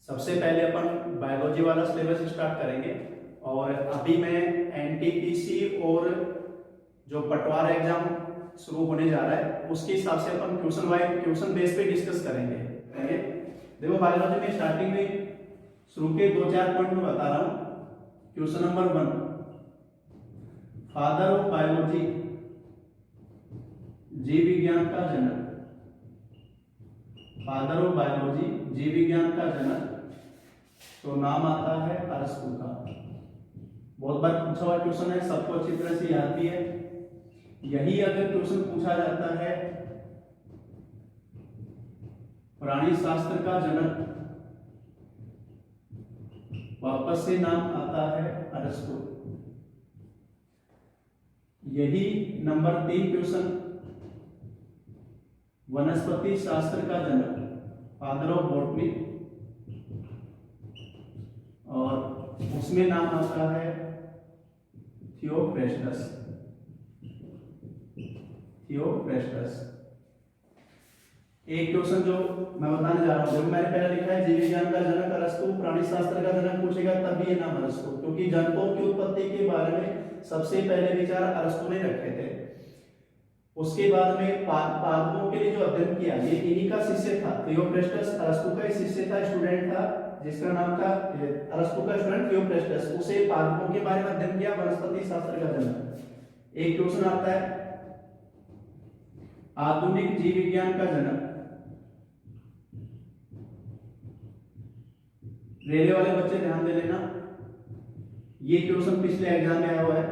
सबसे पहले अपन बायोलॉजी वाला सिलेबस स्टार्ट करेंगे और अभी मैं एनटीपीसी और जो पटवार एग्जाम शुरू होने जा रहा है उसके हिसाब से अपन क्वेश्चन बेस पे डिस्कस करेंगे। देखो बायोलॉजी में स्टार्टिंग में शुरू के 2-4 पॉइंट में बता रहा हूं। Question number 1, father of biology, जीव विज्ञान का जनक। फादर ऑफ बायोलॉजी, जीव विज्ञान का जनक, तो नाम आता है अरस्तु का। बहुत बार पूछा हुआ क्वेश्चन है, सबको अच्छी तरह से याद भी है। यही अगर क्वेश्चन पूछा जाता है प्राणी शास्त्र का जनक, वापस से नाम आता है अरस्तु। यही नंबर 3 क्वेश्चन, वनस्पति शास्त्र का जनक, फादर ऑफ बॉटनी, और उसमें नाम आता है थियोफ्रेस्टस। एक क्वेश्चन जो मैं बताने जा रहा हूं, जब मैंने पहले लिखा है जीव विज्ञान का जनक अरस्तु, प्राणी शास्त्र का जनक पूछेगा तब भी ये नाम अरस्तु, क्योंकि जनकों की उत्पत्ति के बारे में सबसे पहले विचार अरस्तु ने रखे थे। उसके बाद में पादपों के लिए जो अध्ययन किया ये इन्हीं का शिष्य था, थियोफ्रेस्टस अरस्तु का शिष्य था, स्टूडेंट था, जिसका नाम था अरस्तु का स्टूडेंट थियोफ्रेस्टस। उसे पादपों के बारे में अध्ययन किया, वनस्पति शास्त्र का जनक। एक क्वेश्चन आता है आधुनिक जीव विज्ञान का जनक। रेलवे वाले बच्चे ध्यान दे लेना, ये क्वेश्चन पिछले एग्जाम में आया हुआ है।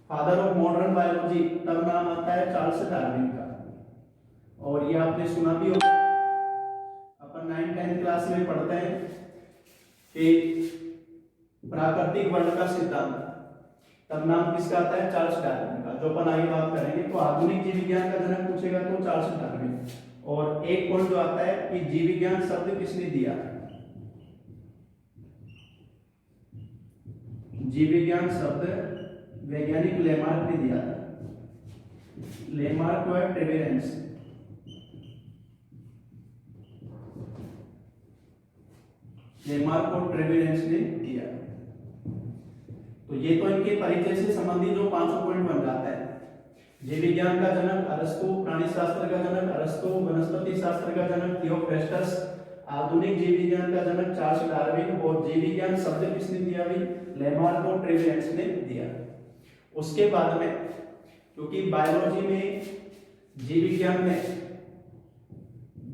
फादर ऑफ मॉडर्न बायोलॉजी, तब नाम आता है चार्ल्स डार्विन का। और ये आपने सुना भी होगा, अपन 9th-10th क्लास में पढ़ते हैं कि प्राकृतिक वर्ण का सिद्धांत, तब नाम किसका आता है? चार्ल्स डार्विन का, जो अपन आगे बात करेंगे। तो आधुनिक जीव विज्ञान का जनक पूछेगा तो चार्ल्स डार्विन। और एक पॉइंट जो आता है कि जीव विज्ञान शब्द किसने दिया? जीव विज्ञान शब्द वैज्ञानिक लेमार्क ने दिया था। लेमार्क व ट्रेवेरेंस। लेमार्क और ट्रेवेरेंस ने दिया। तो ये तो इनके परिचय से संबंधित जो 5 पॉइंट बन जाता है। जीव विज्ञान का जनक अरस्तु, प्राणी शास्त्र का जनक अरस्तु, वनस्पति शास्त्र का जनक थियोफ्रेस्टस, आधुनिक जीव विज्ञान का जनक चार्ल्स डार्विन, और जीव विज्ञान शब्द किसने दिया भी? लेमार्क और ट्रेवेरेंस ने दिया। उसके बाद में, क्योंकि बायोलॉजी में, जीव विज्ञान में,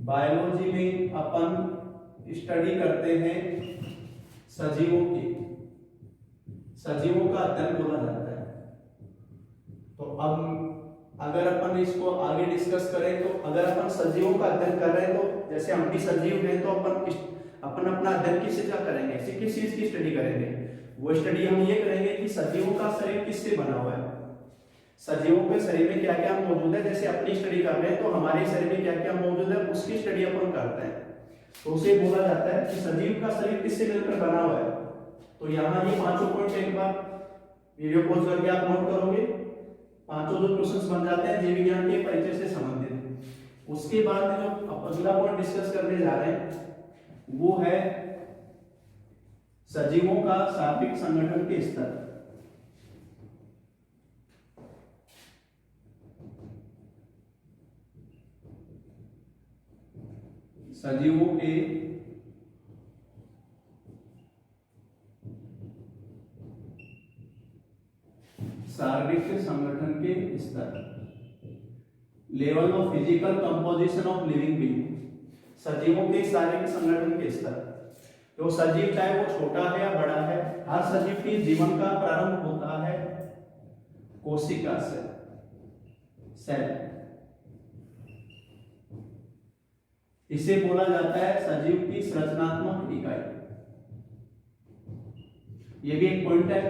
बायोलॉजी में अपन स्टडी करते हैं सजीवों की, सजीवों का अध्ययन बोला जाता है। तो अब अगर अपन इसको आगे डिस्कस करें तो अगर अपन सजीवों का अध्ययन कर रहे हैं तो जैसे हम भी सजीव हैं, तो अपन अपना अध्ययन किससे क्या करेंगे? किस चीज की स्टडी करेंगे? वो स्टडी हम ये करेंगे कि सजीवों का शरीर किससे बना हुआ है, सजीवों के शरीर में क्या क्या मौजूद है। जैसे अपनी स्टडी कर रहे हैं तो हमारे शरीर में क्या क्या मौजूद है उसकी स्टडी अपन करते हैं, तो उसे बोला जाता है कि सजीव का शरीर किससे मिलकर बना हुआ है। तो यहाँ ये 5 पॉइंट एक बार वीडियो पॉज करके आप नोट करोगे। 5 जो क्वेश्चंस बन जाते हैं जीव विज्ञान के परिचय से संबंधित। उसके बाद जो अगला पॉइंट डिस्कस करने जा रहे हैं वो है सजीवों का शारीरिक संगठन के स्तर। सजीवों के शारीरिक संगठन के स्तर, level of physical composition of living being. सजीवों के शारीरिक संगठन के स्तर, तो सजीव चाहे वो छोटा है या बड़ा है, हर सजीव के जीवन का प्रारंभ होता है कोशिका से, सेल। इसे बोला जाता है सजीव की संरचनात्मक इकाई। ये भी एक पॉइंट है,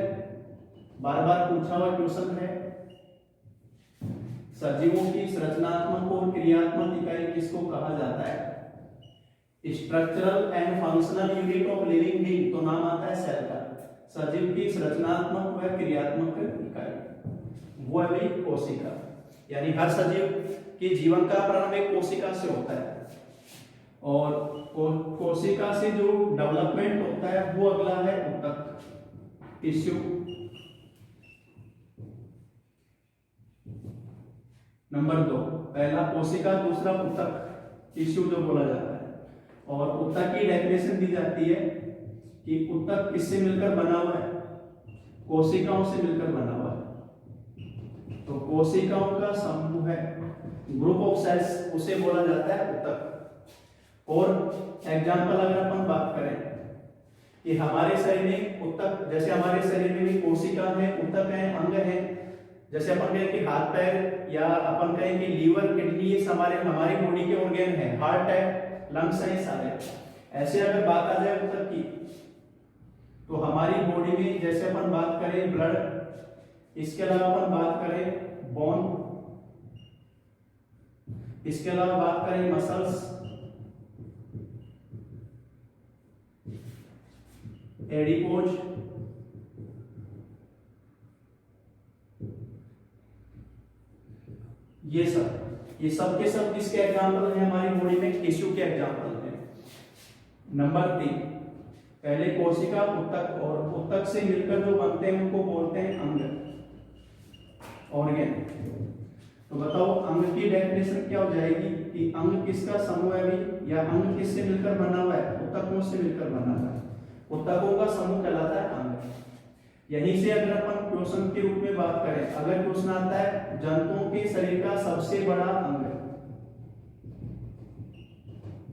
बार बार पूछा हुआ क्वेश्चन है। सजीवों की संरचनात्मक और क्रियात्मक इकाई किसको कहा जाता है? Structural and functional unit of living being, तो नाम आता है सेल का। सजीव की संरचनात्मक व क्रियात्मक इकाई वो है कोशिका। यानी हर सजीव के जीवन का प्रारंभ एक कोशिका से होता है। और कोशिका से जो डेवलपमेंट होता है वो अगला है ऊतक, टिश्यू। नंबर 2, पहला कोशिका, दूसरा ऊतक, टिश्यू जो बोला जाता है। और ऊतक की डेफिनेशन दी जाती है कि ऊतक किससे मिलकर बना हुआ है? कोशिकाओं से मिलकर बना हुआ है। तो कोशिकाओं का समूह है, ग्रुप ऑफ सेल्स, उसे बोला जाता है ऊतक। और एग्जाम्पल अगर अपन बात करें कि हमारे शरीर में ऊतक, जैसे हमारे शरीर में भी कोशिका है, ऊतक है, अंग है। जैसे अपन कहें कि हाथ पैर, या अपन कहें कि लीवर, किडनी, ये हमारी बॉडी के ऑर्गन है, हार्ट है, लंग्स है, सारे। ऐसे अगर बात आ जाए ऊतक की, तो हमारी बॉडी में जैसे अपन बात करें ब्लड, इसके अलावा अपन बात करें बोन, इसके अलावा बात करें मसल्स, एडिपोज, ये सब के सब किसके एग्जाम्पल हैं? हमारी बॉडी में टिश्यू के एग्जाम्पल हैं। नंबर 3, पहले कोशिका, ऊतक, और ऊतक से मिलकर जो बनते हैं उनको बोलते हैं अंग, ऑर्गन। तो बताओ अंग की डेफिनेशन क्या हो जाएगी कि अंग किसका समूह है भी, या अंग किससे मिलकर बना हुआ है? ऊतकों से मिलकर बना हुआ है। ऊतकों का समूह कहलाता है अंग। यहीं से अगर अपन क्वेश्चन के रूप में बात करें, अगर क्वेश्चन आता है जंतुओं के शरीर का सबसे बड़ा अंग,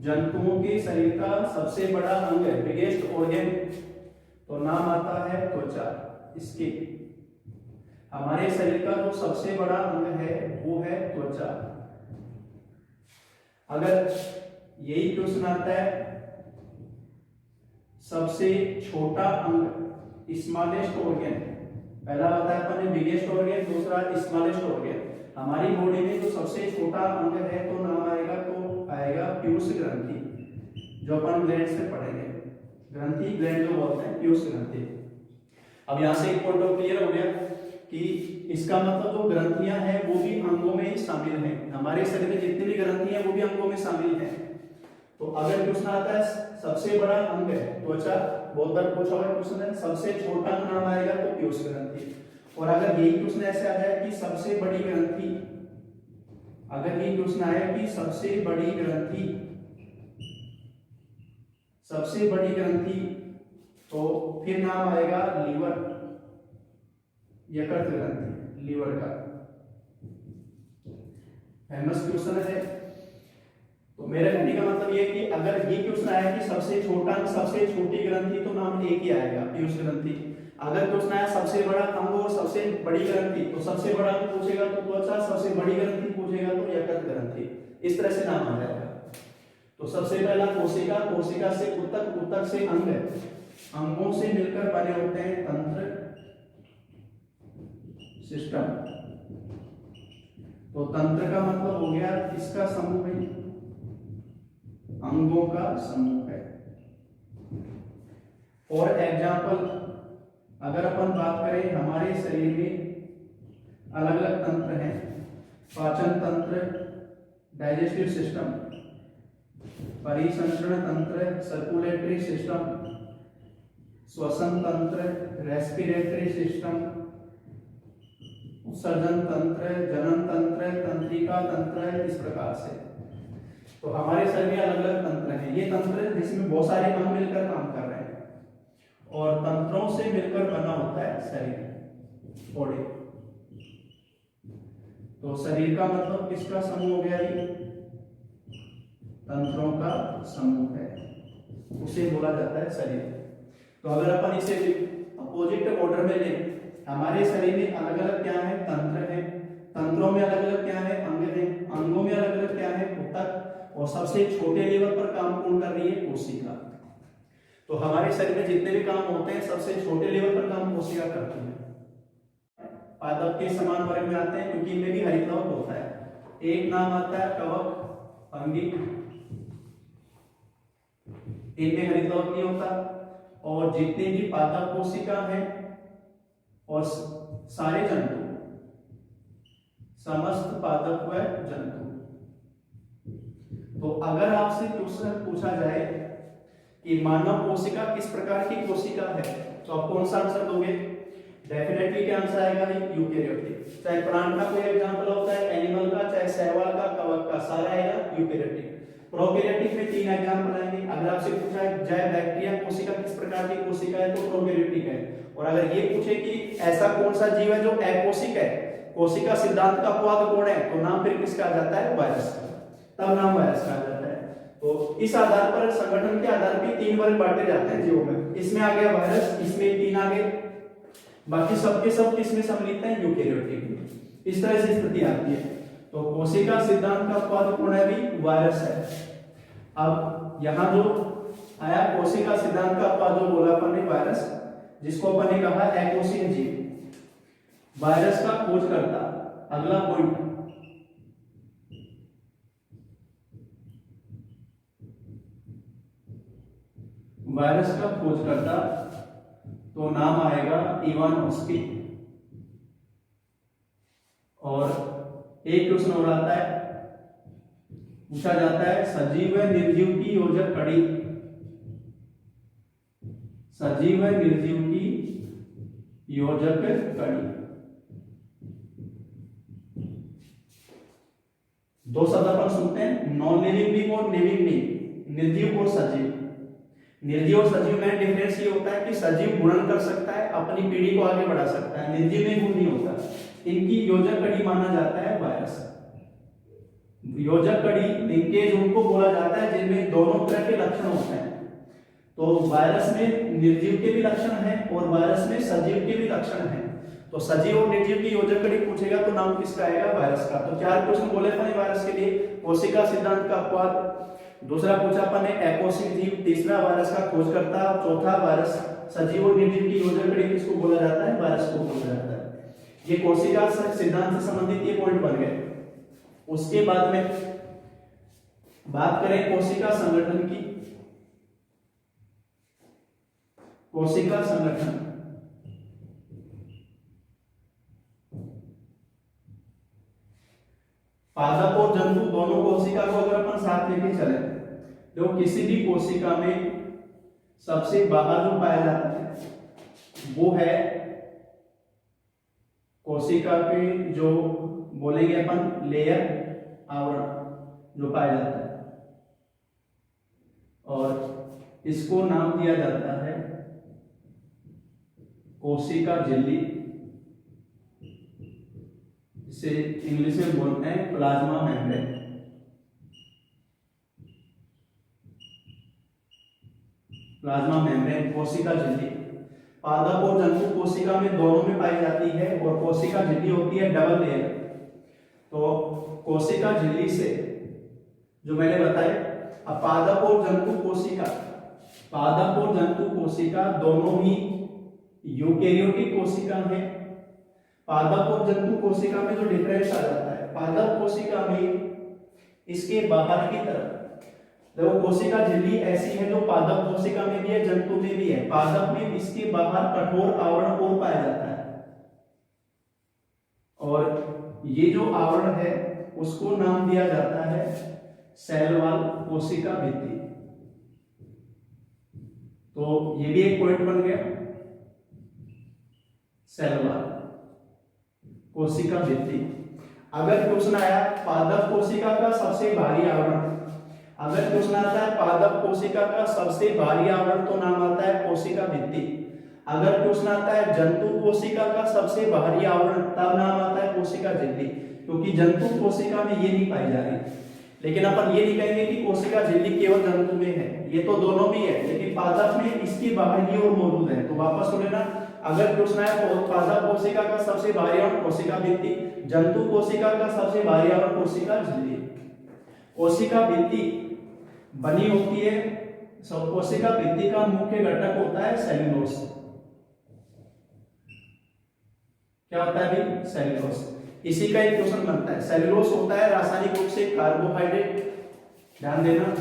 जंतुओं के शरीर का सबसे बड़ा अंग, बिगेस्ट ऑर्गन, तो नाम आता है त्वचा, स्किन। हमारे शरीर का जो सबसे बड़ा अंग है वो है त्वचा। अगर यही क्वेश्चन आता है सबसे छोटा अंग, स्मॉलेस्ट ऑर्गन, पहला बताया अपन ने बिगेस्ट ऑर्गन, दूसरा स्मॉलेस्ट ऑर्गन। हमारी बॉडी में जो सबसे छोटा अंग है तो नाम आएगा, तो आएगा पीयूष ग्रंथि, जो अपन ग्लैंड से पढ़ेंगे। ग्रंथि, ग्लैंड जो बोलते हैं, पीयूष ग्रंथि। अब यहाँ से एक पॉइंट ऑफ क्लियर हो गया कि इसका मतलब जो ग्रंथियां हैं वो भी अंगों में ही शामिल हैं। हमारे शरीर में जितनी भी ग्रंथि हैं वो भी अंगों में शामिल हैं। तो अगर क्वेश्चन आता है सबसे बड़ा अंग है त्वचा, बहुत बार पूछा हुआ क्वेश्चन है, सबसे छोटा अंग नाम आएगा तो पीयूष ग्रंथि। और अगर यही क्वेश्चन ऐसे आ जाए कि सबसे बड़ी ग्रंथि, अगर ये क्वेश्चन आया कि सबसे बड़ी ग्रंथि, सबसे बड़ी ग्रंथि, तो फिर नाम आएगा लीवर, यकृत ग्रंथि, लीवर का फेमस क्वेश्चन है। तो मेरे कहने का मतलब ये कि अगर ये क्वेश्चन आया कि सबसे छोटा अंग, सबसे छोटी ग्रंथि, तो नाम एक ही आएगा, पीयूष ग्रंथि। अगर क्वेश्चन आया सबसे बड़ा अंग और सबसे बड़ी ग्रंथि, तो सबसे बड़ा अंग पूछेगा तो त्वचा, सबसे बड़ी ग्रंथि पूछेगा तो यकृत ग्रंथि। इस तरह से नाम आ जाएगा। तो सबसे पहला कोशिका, कोशिका से ऊतक, ऊतक से अंग, अंगों से मिलकर बने होते हैं तंत्र, सिस्टम। तो तंत्र का मतलब हो गया किसका समूह है? अंगों का समूह है। और एग्जाम्पल अगर अपन बात करें, हमारे शरीर में अलग अलग तंत्र हैं, पाचन तंत्र, डाइजेस्टिव सिस्टम, परिसंचरण तंत्र, सर्कुलेटरी सिस्टम, श्वसन तंत्र, रेस्पिरेटरी सिस्टम, उत्सर्जन तंत्र, जनन तंत्र, तंत्रिका तंत्र, इस प्रकार से। तो हमारे शरीर में अलग अलग तंत्र हैं। ये तंत्र जिसमें बहुत सारे अंग मिलकर काम कर रहे हैं, और तंत्रों से मिलकर बना होता है शरीर, बॉडी। तो शरीर का मतलब किसका समूह हो गया? ये तंत्रों का समूह है, उसे बोला जाता है शरीर। तो अगर अपन इसे अपोजिट ऑर्डर में लें, हमारे शरीर में अलग अलग क्या है? तंत्र है। तंत्रों में अलग अलग क्या है? अंग है। अंगों में अलग अलग क्या है? ऊतक। और सबसे छोटे लेवल पर काम कौन कर रही है? कोशिका। तो हमारे शरीर में जितने भी काम होते हैं सबसे छोटे लेवल पर काम कोशिका करती है। पादप के समान वर्ग में आते हैं क्योंकि इनमें भी हरितकवक होता है। एक नाम आता है कवक, फंगी, इनमें हरितकवक नहीं होता। और जितने भी पादप कोशिका हैं और सारे जंतु, समस्त पादप व जंतु, तो अगर आपसे क्वेश्चन पूछा जाए कि मानव कोशिका किस प्रकार की कोशिका है, तो आप कौन सा आंसर दोगे? डेफिनेटली क्या आंसर आएगा? यूकेरियोटिक। चाहे प्लांट का कोई एग्जांपल होता है, एनिमल का, चाहे शैवाल का, कवक का, सारा आएगा यूकेरियोटिक। प्रोकैरियोटिक में 3 एग्जांपल आएंगे। अगर आपसे पूछा जाए बैक्टीरिया कोशिका किस प्रकार की कोशिका है, तो प्रोकैरियोटिक है। और अगर ये पूछे कि ऐसा कौन सा जीव है जो अकोशिक है, कोशिका सिद्धांत का अपवाद कौन है, तो नाम फिर किसका आ जाता है? वायरस का। तब नाम वायरस का आ जाता है। तो इस आधार पर, संगठन के आधार पर 3 वर्ग बांटे जाते हैं जीवों में। इसमें आ गया वायरस, इसमें 3 आ गए, बाकी सबके सब किसमें सम्मिलित है? यूकेरियोटिक में। इस तरह से स्थिति आती है। तो कोशिका सिद्धांत का अपवाद कौन है? भी वायरस है। अब यहां जो आया कोशिका सिद्धांत का अपवाद जो बोला अपन ने, वायरस, जिसको अपन ने कहा अकोशिक जीव, वायरस का खोज करता। अगला पॉइंट, वायरस का खोज करता, तो नाम आएगा इवानोव्स्की। और एक क्वेश्चन और आता है, पूछा जाता है सजीव व निर्जीव की योजक कड़ी, सजीव व निर्जीव की योजक कड़ी। 2 शब्द अपन सुनते हैं, नॉन लिविंग बीइंग और लिविंग बीइंग, निर्जीव और सजीव। निर्जीव और सजीव में डिफरेंस ये होता है कि सजीव गुणन कर सकता है, अपनी पीढ़ी को आगे बढ़ा सकता है, निर्जीव में गुण नहीं होता। इनकी योजक कड़ी माना जाता है वायरस। योजक कड़ी लिंकेज उनको बोला जाता है जिनमें दोनों तरह के लक्षण होते हैं। तो वायरस में निर्जीव के भी लक्षण हैं और वायरस में सजीव के भी लक्षण हैं। तो सजीव और निर्जीव की योजक कड़ी पूछेगा तो नाम किसका आएगा? वायरस का। तो 4 क्वेश्चन बोले अपने वायरस के लिए। कोशिका सिद्धांत का अपवाद, दूसरा पूछा अपन ने अकोशिक जीव, तीसरा वायरस का खोजकर्ता, चौथा वायरस, सजीव और निर्जीव की योजक कड़ी किसको बोला जाता है? वायरस को बोला जाता है। ये कोशिका सिद्धांत से संबंधित ये पॉइंट बन गए। उसके बाद में बात करें कोशिका संगठन की। कोशिका संगठन, पादप और जंतु दोनों कोशिका को अगर अपन साथ लेके चले, तो किसी भी कोशिका में सबसे बाहर जो पाया जाता है वो है कोशिका के जो बोलेंगे अपन लेयर, आवरण जो पाया जाता है, और इसको नाम दिया जाता है कोशिका झिल्ली, इसे इंग्लिश में बोलते हैं प्लाज्मा मेम्ब्रेन। प्लाज्मा मेम्ब्रेन, कोशिका झिल्ली। पादप और जंतु कोशिका में दोनों में पाई जाती है और कोशिका झिल्ली होती है डबल लेयर। तो कोशिका झिल्ली से जो मैंने बताया, अब पादप और जंतु कोशिका, पादप और जंतु कोशिका दोनों ही यूकेरियोटिक कोशिका है। पादप और जंतु कोशिका में जो डिफरेंस आ जाता है, पादप कोशिका में इसके बाहर की तरफ देखो, कोशिका झिल्ली ऐसी है जो पादप कोशिका में भी है, जंतु में भी है। पादप में इसके बाहर कठोर आवरण और पाया जाता है, और ये जो आवरण है उसको नाम दिया जाता है सेल वॉल, कोशिका भित्ति। तो ये भी एक पॉइंट बन गया, सेल वॉल, कोशिका भित्ति। अगर क्वेश्चन आया पादप कोशिका का सबसे भारी आवरण, अगर क्वेश्चन आता है पादप कोशिका का सबसे भारी आवरण, तो नाम आता है कोशिका भित्ति। अगर क्वेश्चन आता है जंतु कोशिका का सबसे भारी आवरण, तब नाम आता है कोशिका झिल्ली, क्योंकि जंतु कोशिका में ये नहीं पाई जा रही। लेकिन अपन ये नहीं कहेंगे कि कोशिका झिल्ली केवल जंतु में है, ये तो दोनों भी है, लेकिन पादप में इसकी बाहर की ओर मौजूद है। तो वापस सुन लेना, अगर क्वेश्चन आया पादप कोशिका का सबसे भारी आवरण कोशिका भित्ति, जंतु कोशिका का सबसे भारी आवरण कोशिका झिल्ली। कोशिका भित्ति बनी होती है, कोशिका भित्ति का मुख्य घटक होता है सेल्यूलोज। क्या होता है भाई? सेल्यूलोज। इसी का एक क्वेश्चन बनता है। सेल्यूलोज होता है रासायनिक रूप से कार्बोहाइड्रेट, ध्यान देना,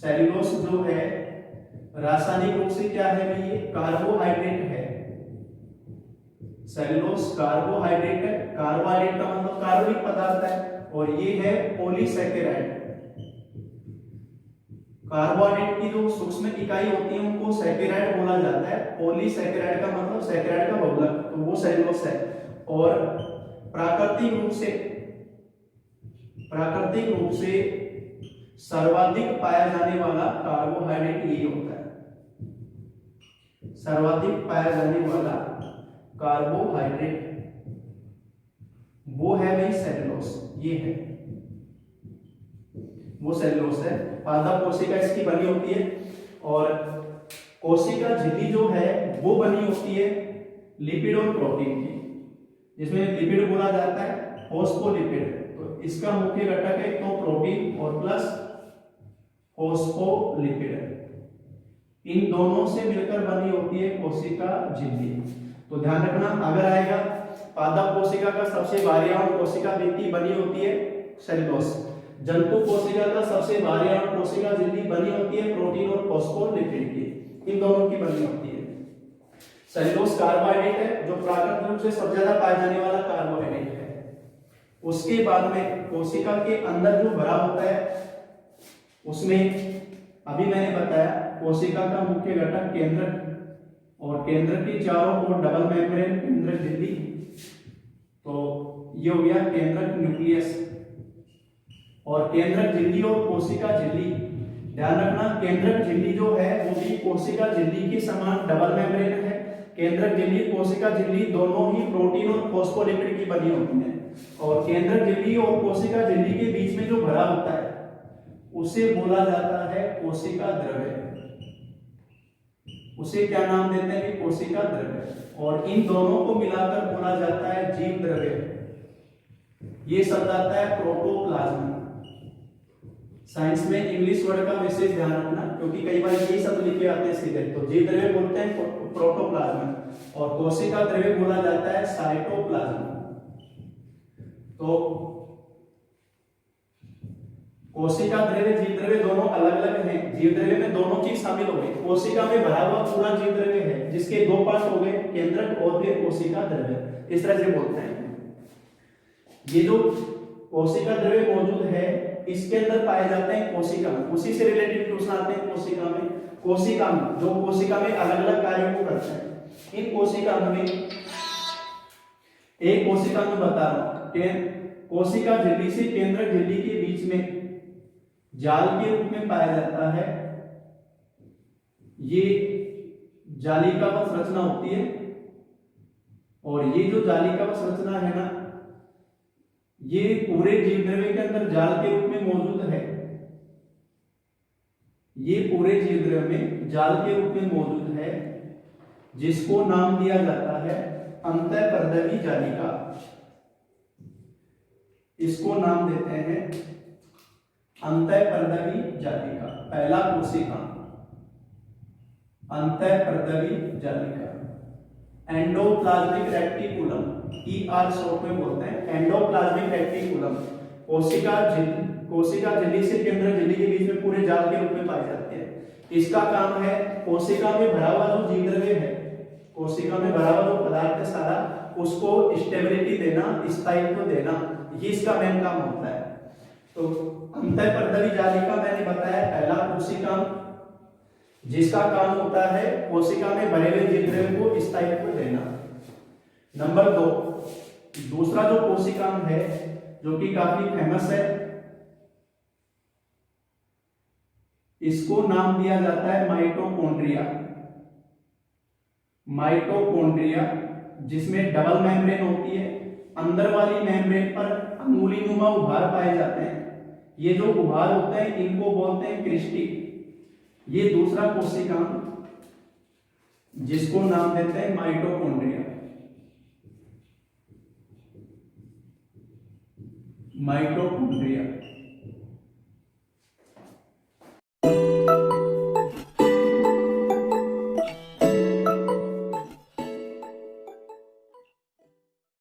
सेल्यूलोज जो है रासायनिक रूप से क्या है भाई? ये कार्बोहाइड्रेट है। सेल्यूलोज कार्बोहाइड्रेट है। कार्बोहाइड्रेट का मतलब कार्बनिक पदार्थ है, और ये है पॉलीसैकेराइड। कार्बोहाइड्रेट की जो सूक्ष्म इकाई होती है उनको सैकेराइड बोला जाता है। पॉलीसैकेराइड का मतलब सैकेराइड का बहुलक, तो वो सेलुलोज है। और प्राकृतिक रूप से सर्वाधिक पाया जाने वाला कार्बोहाइड्रेट यही होता है। सर्वाधिक पाया जाने वाला कार्बोहाइड्रेट वो है भाई सेलुलोज, ये है वो सेलुलोज है। पादप कोशिका इसकी बनी होती है और कोशिका झिल्ली जो है वो बनी होती है लिपिड और प्रोटीन की, जिसमें लिपिड बोला जाता है फॉस्फोलिपिड। तो इसका मुख्य घटक है तो प्रोटीन और प्लस फॉस्फोलिपिड, इन दोनों से मिलकर बनी होती है कोशिका झिल्ली। तो ध्यान रखना, अगर आएगा पादप कोशिका का सबसे बाह्यण कोशिका भित्ति बनी होती है सेलुलोज, जंतु कोशिका का सबसे बाह्यण कोशिका झिल्ली बनी होती है प्रोटीन और फॉस्फोलिपिड की, इन दोनों की बनी होती है। सेलुलोज कार्बोहाइड्रेट है जो प्राकृतिक रूप से सबसे ज्यादा पाया जाने वाला कार्बोहाइड्रेट है। उसके बाद में कोशिका के अंदर जो भरा होता है उसमें अभी मैंने बताया कोशिका का मुख्य घटक केंद्रक, और केंद्रक के चारों ओर डबल मेम्ब्रेन केंद्रक झिल्ली, तो ये हो गया केंद्रक न्यूक्लियस। और केंद्रक झिल्ली और कोशिका झिल्ली, ध्यान रखना केंद्रक झिल्ली जो है वो भी कोशिका झिल्ली के समान डबल मेम्ब्रेन है। केंद्रक झिल्ली कोशिका झिल्ली दोनों ही प्रोटीन और फॉस्फोलिपिड की बनी होती है। और केंद्रक झिल्ली और कोशिका झिल्ली के बीच में जो भरा होता है उसे बोला जाता है कोशिका द्रव्य। उसे क्या नाम देते हैं? कोशिका द्रव्य। और इन दोनों को मिलाकर बोला जाता है जीव द्रव्य। ये शब्द आता है प्रोटोप्लाज्म। साइंस में इंग्लिश वर्ड का विशेष ध्यान रखना, क्योंकि कई बार यही शब्द लिखे आते हैं सीधे। तो जीव द्रव्य बोलते हैं प्रोटोप्लाज्म और कोशिका द्रव्य बोला जाता है साइटोप्लाज्म। तो कोशिका द्रव्य जीव द्रव्य दोनों अलग अलग हैं। जीव द्रव्य में दोनों चीज शामिल हो गई। कोशिका में भरा हुआ पूरा जीव द्रव्य है जिसके दो पार्ट हो गए, केंद्रक और फिर कोशिका द्रव्य, इस तरह से बोलते हैं। ये जो कोशिका द्रव्य मौजूद है इसके अंदर पाए जाते हैं कोशिका में। उसी से रिलेटेड क्वेश्चन आते हैं कोशिका में। कोशिका में जो कोशिका में अलग अलग कार्यों को करते हैं, इन कोशिका में एक कोशिका में बता रहा हूं, कोशिका झिल्ली से केंद्रक झिल्ली के बीच में जाल के रूप में पाया जाता है। ये जालिकावत रचना होती है और ये जो जालिकावत रचना है ना, ये पूरे जीव द्रव्य के अंदर जाल के रूप में मौजूद है। ये पूरे जीव द्रव्य में जाल के रूप में मौजूद है, जिसको नाम दिया जाता है अंतःपर्दवी जालिका। इसको नाम देते हैं अंतःपर्दवी जालिका। पहला कोशिका अंतःपर्दवी जालिका। एंडोप्लाज्मिक रेटिकुलम, ER शॉर्ट में बोलते हैं, एंडोप्लाज्मिक रेटिकुलम। कोशिका झिल्ली से केंद्रक झिल्ली के बीच में पूरे जाल के रूप में पाई जाती है। इसका काम है कोशिका में भरा हुआ जो जीव द्रव्य है, कोशिका में भरा हुआ जो पदार्थ है सारा, उसको स्टेबिलिटी देना, स्थायित्व देना, ये इसका मेन काम होता है। तो अंतःपर्दवी जालिका मैंने बताया पहला कोशिका, जिसका काम होता है कोशिका में भरे हुए जीव द्रव्य को स्थायित्व देना। नंबर 2, दूसरा जो कोशिकांग है जो कि काफी फेमस है, इसको नाम दिया जाता है माइटोकॉन्ड्रिया। माइटोकॉन्ड्रिया जिसमें डबल मेम्ब्रेन होती है, अंदर वाली मेम्ब्रेन पर अंगुलीनुमा उभार पाए जाते हैं। ये जो उभार होते हैं इनको बोलते हैं क्रिस्टी। ये दूसरा कोशिकांग जिसको नाम देते हैं माइटोकॉन्ड्रिया। माइटोकॉन्ड्रिया